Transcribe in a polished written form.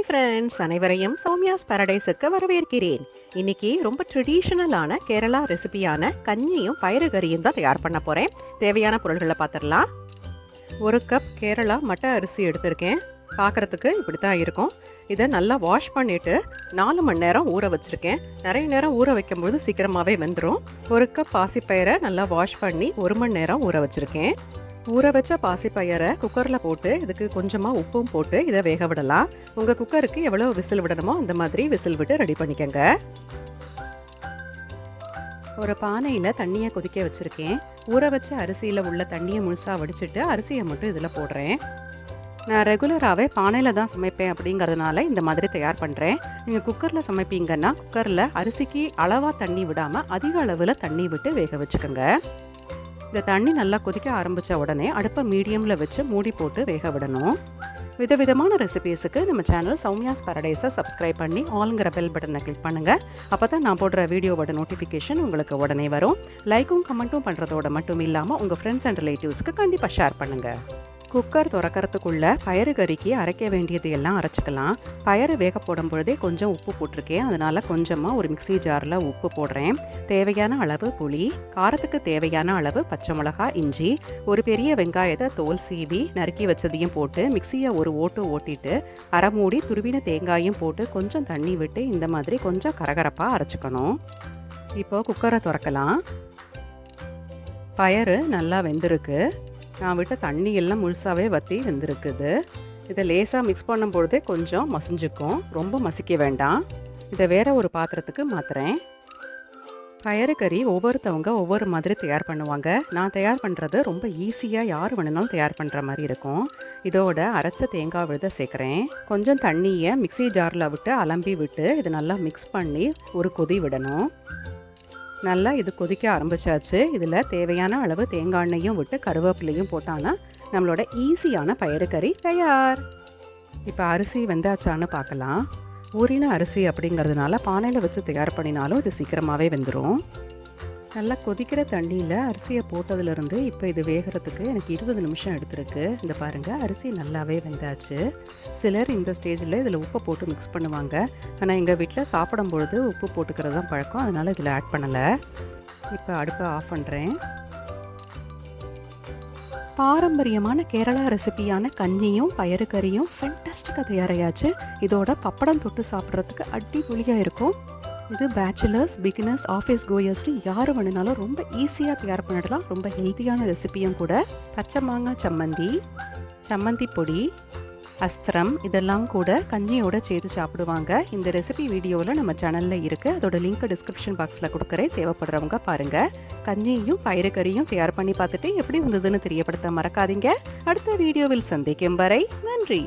Hi friends, அனைவரையும் சௌமியாஸ் பாரடைஸுக்கு வரவேற்கிறேன். இன்னைக்கு ரொம்ப ட்ரெடிஷ்னலான கேரளா ரெசிபியான கஞ்சியும் பயிறு கறியும் தான் தயார் பண்ண போகிறேன். தேவையான பொருள்களை பார்த்துடலாம். 1 கப் கேரளா மட்டை அரிசி எடுத்திருக்கேன். பார்க்குறதுக்கு இப்படி தான் இருக்கும். இதை நல்லா வாஷ் பண்ணிவிட்டு 4 மணி நேரம் ஊற வச்சுருக்கேன். நிறைய நேரம் ஊற வைக்கும்போது சீக்கிரமாகவே வெந்துடும். 1 கப் பாசிப்பயிரை நல்லா வாஷ் பண்ணி 1 மணி நேரம் ஊற வச்சுருக்கேன். ஊற வச்ச பாசிப்பயிரை குக்கரில் போட்டு இதுக்கு கொஞ்சமாக உப்பும் போட்டு இதை வேக விடலாம். உங்கள் குக்கருக்கு எவ்வளோ விசில் விடணுமோ அந்த மாதிரி விசில் விட்டு ரெடி பண்ணிக்கோங்க. ஒரு பானையில் தண்ணியை கொதிக்க வச்சுருக்கேன். ஊற வச்ச அரிசியில் உள்ள தண்ணியை முழுசாக வடிச்சிட்டு அரிசியை மட்டும் இதில் போடுறேன். நான் ரெகுலராகவே பானையில் தான் சமைப்பேன் அப்படிங்கிறதுனால இந்த மாதிரி தயார் பண்ணுறேன். நீங்கள் குக்கரில் சமைப்பீங்கன்னா குக்கரில் அரிசிக்கு அளவாக தண்ணி விடாமல் அதிக அளவில் தண்ணி விட்டு வேக வச்சுக்கோங்க. இந்த தண்ணி நல்லா கொதிக்க ஆரம்பித்த உடனே அடுப்பை மீடியமில் வச்சு மூடி போட்டு வேக விடணும். விதவிதமான ரெசிபீஸுக்கு நம்ம சேனல் சௌமியாஸ் பாரடைஸை சப்ஸ்கிரைப் பண்ணி ஆல்ங்கிற பெல் பட்டனை கிளிக் பண்ணுங்கள். அப்போ தான் நான் போடுற வீடியோவோட நோட்டிஃபிகேஷன் உங்களுக்கு உடனே வரும். லைக்கும் கமெண்ட்டும் பண்ணுறதோட மட்டும் இல்லாமல் உங்கள் ஃப்ரெண்ட்ஸ் அண்ட் ரிலேட்டிவ்ஸ்க்கு கண்டிப்பாக ஷேர் பண்ணுங்கள். குக்கர் திறக்கிறதுக்குள்ளே பயிறு கறிக்கு அரைக்க வேண்டியது எல்லாம் அரைச்சிக்கலாம். பயிறு வேக போடும் பொழுதே கொஞ்சம் உப்பு போட்டிருக்கேன். அதனால் கொஞ்சமாக ஒரு மிக்ஸி ஜாரில் உப்பு போடுறேன். தேவையான அளவு புளி, காரத்துக்கு தேவையான அளவு பச்சை மிளகாய், இஞ்சி, ஒரு பெரிய வெங்காயத்தை தோல் சீவி நறுக்கி வச்சதையும் போட்டு மிக்ஸியை ஒரு ஓட்டிட்டு அரை மூடி துருவின தேங்காயும் போட்டு கொஞ்சம் தண்ணி விட்டு இந்த மாதிரி கொஞ்சம் கரகரப்பாக அரைச்சிக்கணும். இப்போது குக்கரை திறக்கலாம். பயிறு நல்லா வெந்திருக்கு. நான் விட்ட தண்ணி எல்லாம் முழுசாகவே வற்றி வெந்திருக்குது. இதை லேசாக மிக்ஸ் பண்ணும் பொழுதே கொஞ்சம் மசிஞ்சுக்கும். ரொம்ப மசிக்க வேண்டாம். இதை வேறு ஒரு பாத்திரத்துக்கு மாற்றுறேன். பயிறு கறி ஒவ்வொருத்தவங்க ஒவ்வொரு மாதிரி தயார் பண்ணுவாங்க. நான் தயார் பண்ணுறது ரொம்ப ஈஸியாக யார் வேணுனாலும் தயார் பண்ணுற மாதிரி இருக்கும். இதோட அரைச்ச தேங்காய் விழுத சேர்க்குறேன். கொஞ்சம் தண்ணியை மிக்ஸி ஜாரில் விட்டு அலம்பி விட்டு இதை நல்லா மிக்ஸ் பண்ணி ஒரு கொதி விடணும். நல்லா இது கொதிக்க ஆரம்பிச்சாச்சு. இதில் தேவையான அளவு தேங்காய் எண்ணெயும் விட்டு கருவேப்பிலையும் போட்டான்னா நம்மளோட ஈஸியான பயிறு கறி தயார். இப்போ அரிசி வெந்தாச்சான்னு பார்க்கலாம். ஊறின அரிசி அப்படிங்கிறதுனால பானையில் வச்சு தயார் பண்ணினாலும் இது சீக்கிரமாகவே வெந்துடும். நல்லா கொதிக்கிற தண்ணியில் அரிசியை போட்டதுலேருந்து இப்போ இது வேகிறதுக்கு எனக்கு 20 நிமிஷம் எடுத்துருக்கு. இந்த பாருங்கள், அரிசி நல்லாவே வெந்தாச்சு. சிலர் இந்த ஸ்டேஜில் இதில் உப்பு போட்டு மிக்ஸ் பண்ணுவாங்க. ஆனால் எங்கள் வீட்டில் சாப்பிடும் பொழுது உப்பு போட்டுக்கிறது தான் பழக்கம். அதனால் இதில் ஆட் பண்ணலை. இப்போ அடுப்பை ஆஃப் பண்ணுறேன். பாரம்பரியமான கேரளா ரெசிபியான கஞ்சியும் பயிறு கறியும் ஃபென்டாஸ்டிக்காக தயாராகியாச்சு. இதோட பப்படம் தொட்டு சாப்பிட்றதுக்கு அடிப்பொலியாக இருக்கும். இது பேச்சுலர்ஸ், பிகினர்ஸ், ஆஃபீஸ் கோயர்ஸ்ட்டு யார் வேணுனாலும் ரொம்ப ஈஸியாக தயார் பண்ணிடலாம். ரொம்ப ஹெல்த்தியான ரெசிபியும் கூட. பச்சை மாங்காய் சம்மந்தி, சம்மந்தி பொடி, அஸ்திரம் இதெல்லாம் கூட கஞ்சியோடு சேர்த்து சாப்பிடுவாங்க. இந்த ரெசிபி வீடியோவில் நம்ம சேனலில் இருக்குது. அதோட லிங்க் டிஸ்கிரிப்ஷன் பாக்ஸில் கொடுக்குறேன். தேவைப்படுறவங்க பாருங்கள். கஞ்சியும் பயிறு கறியும் தயார் பண்ணி பார்த்துட்டு எப்படி வந்ததுன்னு தெரியப்படுத்த மறக்காதீங்க. அடுத்த வீடியோவில் சந்திக்கும் வரை நன்றி.